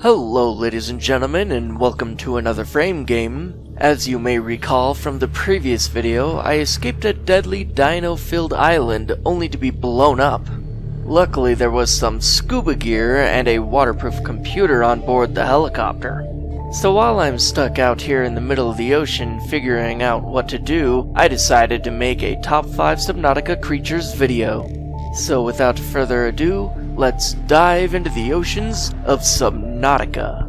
Hello ladies and gentlemen, and welcome to another FrameGame. As you may recall from the previous video, I escaped a deadly dino-filled island only to be blown up. Luckily there was some scuba gear and a waterproof computer on board the helicopter. So while I'm stuck out here in the middle of the ocean figuring out what to do, I decided to make a top 5 Subnautica Creatures video. So without further ado, let's dive into the oceans of Subnautica.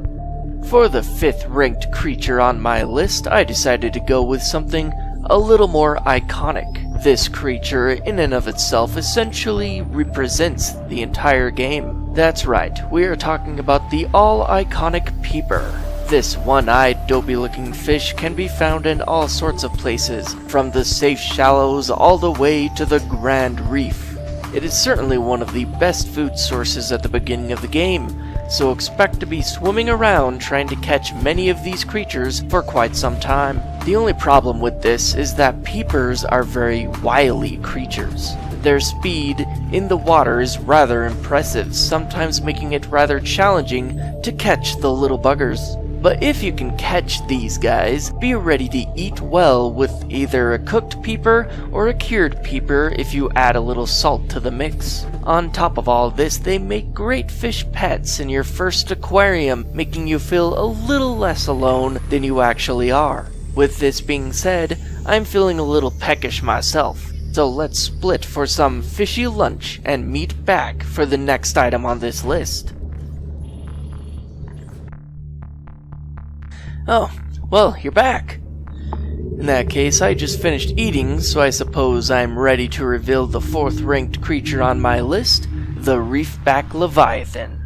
For the 5th ranked creature on my list, I decided to go with something a little more iconic. This creature in and of itself essentially represents the entire game. That's right, we are talking about the all-iconic Peeper. This one-eyed, dopey-looking fish can be found in all sorts of places, from the safe shallows all the way to the Grand Reef. It is certainly one of the best food sources at the beginning of the game, so expect to be swimming around trying to catch many of these creatures for quite some time. The only problem with this is that peepers are very wily creatures. Their speed in the water is rather impressive, sometimes making it rather challenging to catch the little buggers. But if you can catch these guys, be ready to eat well with either a cooked peeper or a cured peeper if you add a little salt to the mix. On top of all this, they make great fish pets in your first aquarium, making you feel a little less alone than you actually are. With this being said, I'm feeling a little peckish myself, so let's split for some fishy lunch and meet back for the next item on this list. Oh, well, you're back. In that case, I just finished eating, so I suppose I'm ready to reveal the 4th ranked creature on my list, the Reefback Leviathan.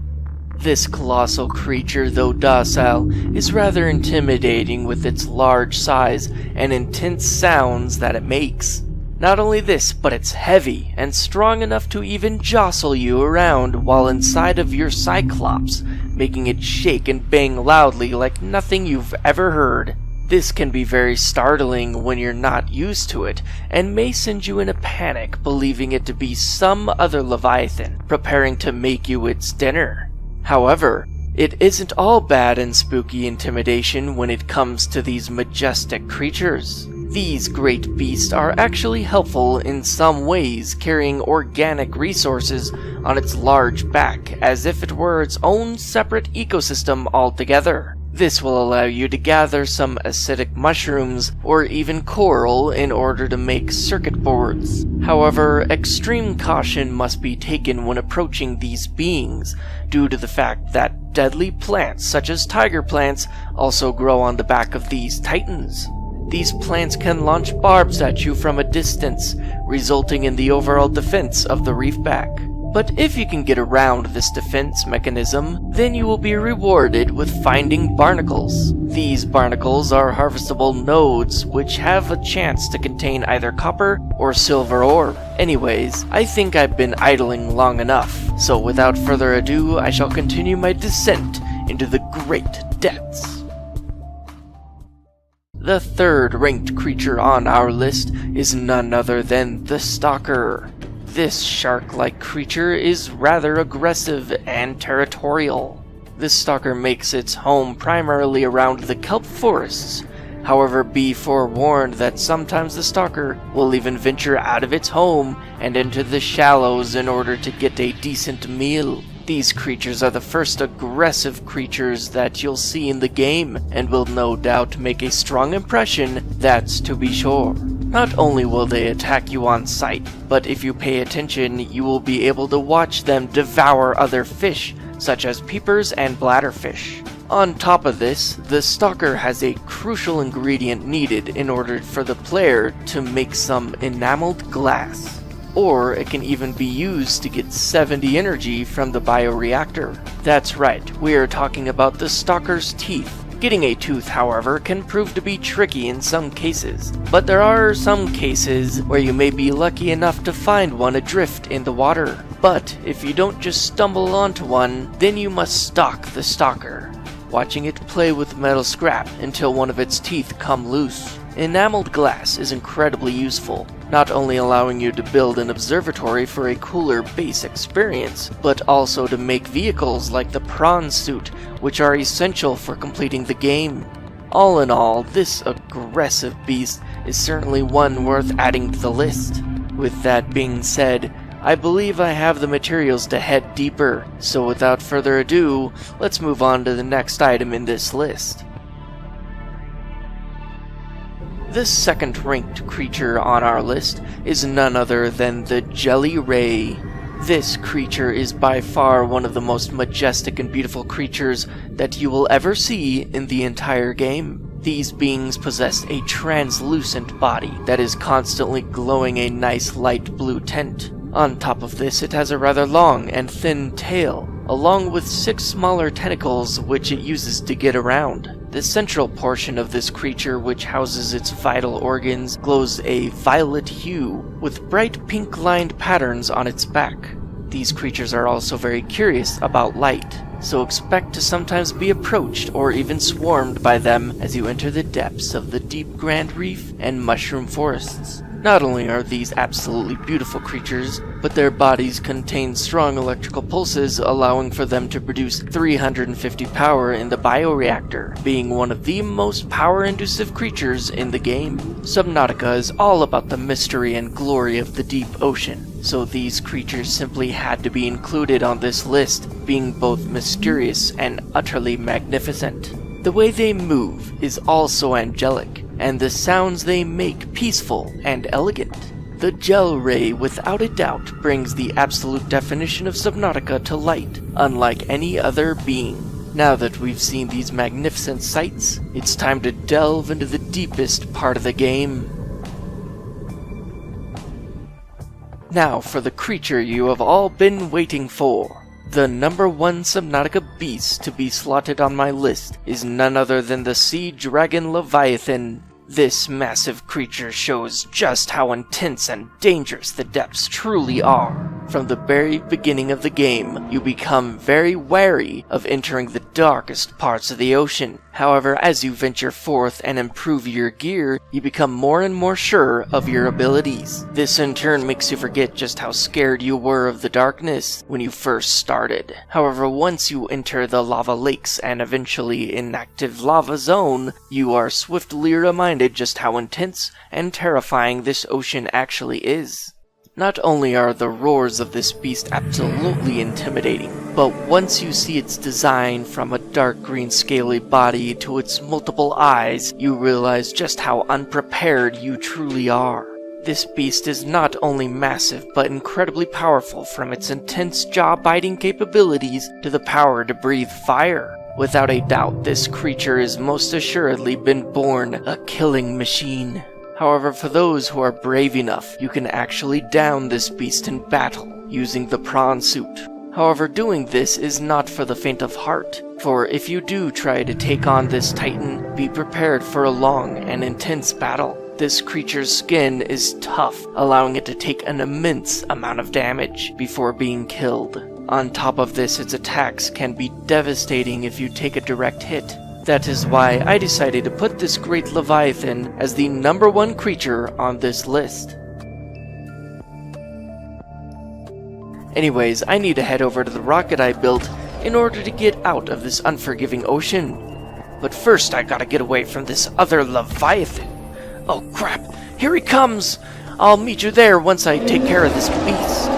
This colossal creature, though docile, is rather intimidating with its large size and intense sounds that it makes. Not only this, but it's heavy and strong enough to even jostle you around while inside of your Cyclops, making it shake and bang loudly like nothing you've ever heard. This can be very startling when you're not used to it, and may send you in a panic believing it to be some other Leviathan preparing to make you its dinner. However, it isn't all bad and spooky intimidation when it comes to these majestic creatures. These great beasts are actually helpful in some ways, carrying organic resources on its large back as if it were its own separate ecosystem altogether. This will allow you to gather some acidic mushrooms or even coral in order to make circuit boards. However, extreme caution must be taken when approaching these beings, due to the fact that deadly plants such as tiger plants also grow on the back of these titans. These plants can launch barbs at you from a distance, resulting in the overall defense of the Reefback. But if you can get around this defense mechanism, then you will be rewarded with finding barnacles. These barnacles are harvestable nodes, which have a chance to contain either copper or silver ore. Anyways, I think I've been idling long enough, so without further ado, I shall continue my descent into the great depths. The 3rd ranked creature on our list is none other than the Stalker. This shark-like creature is rather aggressive and territorial. This Stalker makes its home primarily around the kelp forests. However, be forewarned that sometimes the Stalker will even venture out of its home and into the shallows in order to get a decent meal. These creatures are the first aggressive creatures that you'll see in the game, and will no doubt make a strong impression, that's to be sure. Not only will they attack you on sight, but if you pay attention, you will be able to watch them devour other fish, such as peepers and bladderfish. On top of this, the Stalker has a crucial ingredient needed in order for the player to make some enameled glass. Or it can even be used to get 70 energy from the bioreactor. That's right, we are talking about the Stalker's teeth. Getting a tooth, however, can prove to be tricky in some cases, but there are some cases where you may be lucky enough to find one adrift in the water. But if you don't just stumble onto one, then you must stalk the Stalker, watching it play with metal scrap until one of its teeth come loose. Enameled glass is incredibly useful, not only allowing you to build an observatory for a cooler base experience, but also to make vehicles like the prawn suit, which are essential for completing the game. All in all, this aggressive beast is certainly one worth adding to the list. With that being said, I believe I have the materials to head deeper, so without further ado, let's move on to the next item in this list. This second ranked creature on our list is none other than the Jelly Ray. This creature is by far one of the most majestic and beautiful creatures that you will ever see in the entire game. These beings possess a translucent body that is constantly glowing a nice light blue tint. On top of this, it has a rather long and thin tail, along with 6 smaller tentacles which it uses to get around. The central portion of this creature, which houses its vital organs, glows a violet hue with bright pink-lined patterns on its back. These creatures are also very curious about light, so expect to sometimes be approached or even swarmed by them as you enter the depths of the deep Grand Reef and mushroom forests. Not only are these absolutely beautiful creatures, but their bodies contain strong electrical pulses, allowing for them to produce 350 power in the bioreactor, being one of the most power-inducive creatures in the game. Subnautica is all about the mystery and glory of the deep ocean, so these creatures simply had to be included on this list, being both mysterious and utterly magnificent. The way they move is also angelic, and the sounds they make peaceful and elegant. The Gel Ray, without a doubt, brings the absolute definition of Subnautica to light, unlike any other being. Now that we've seen these magnificent sights, it's time to delve into the deepest part of the game. Now for the creature you have all been waiting for. The number 1 Subnautica beast to be slotted on my list is none other than the Sea Dragon Leviathan. This massive creature shows just how intense and dangerous the depths truly are. From the very beginning of the game, you become very wary of entering the darkest parts of the ocean. However, as you venture forth and improve your gear, you become more and more sure of your abilities. This in turn makes you forget just how scared you were of the darkness when you first started. However, once you enter the lava lakes and eventually inactive lava zone, you are swiftly reminded just how intense and terrifying this ocean actually is. Not only are the roars of this beast absolutely intimidating, but once you see its design from a dark green scaly body to its multiple eyes, you realize just how unprepared you truly are. This beast is not only massive, but incredibly powerful, from its intense jaw-biting capabilities to the power to breathe fire. Without a doubt, this creature has most assuredly been born a killing machine. However, for those who are brave enough, you can actually down this beast in battle using the prawn suit. However, doing this is not for the faint of heart, for if you do try to take on this titan, be prepared for a long and intense battle. This creature's skin is tough, allowing it to take an immense amount of damage before being killed. On top of this, its attacks can be devastating if you take a direct hit. That is why I decided to put this great Leviathan as the number 1 creature on this list. Anyways, I need to head over to the rocket I built in order to get out of this unforgiving ocean. But first I gotta get away from this other Leviathan. Oh crap, here he comes! I'll meet you there once I take care of this beast.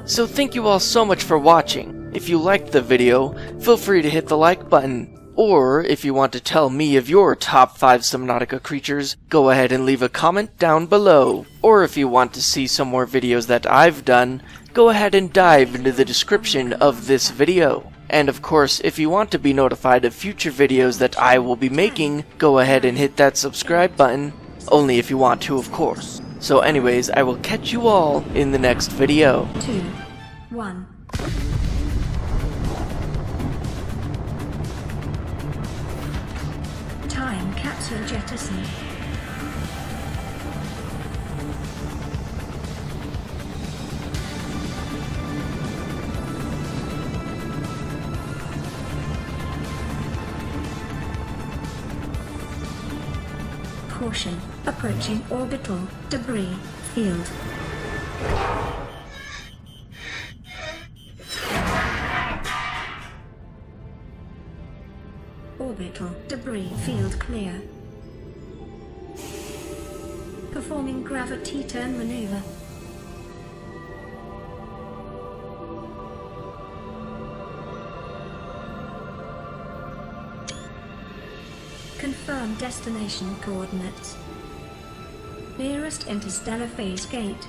So thank you all so much for watching. If you liked the video, feel free to hit the like button. Or, if you want to tell me of your top 5 Subnautica creatures, go ahead and leave a comment down below. Or if you want to see some more videos that I've done, go ahead and dive into the description of this video. And of course, if you want to be notified of future videos that I will be making, go ahead and hit that subscribe button. Only if you want to, of course. So anyways, I will catch you all in the next video. 2, 1. Time capsule jettison. Caution, approaching orbital debris field. Orbital debris field clear. Performing gravity turn maneuver. Confirm destination coordinates. Nearest interstellar phase gate.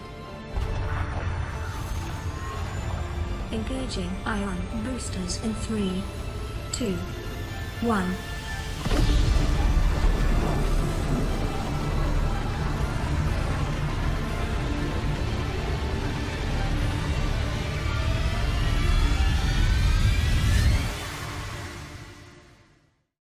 Engaging ion boosters in 3, 2, 1.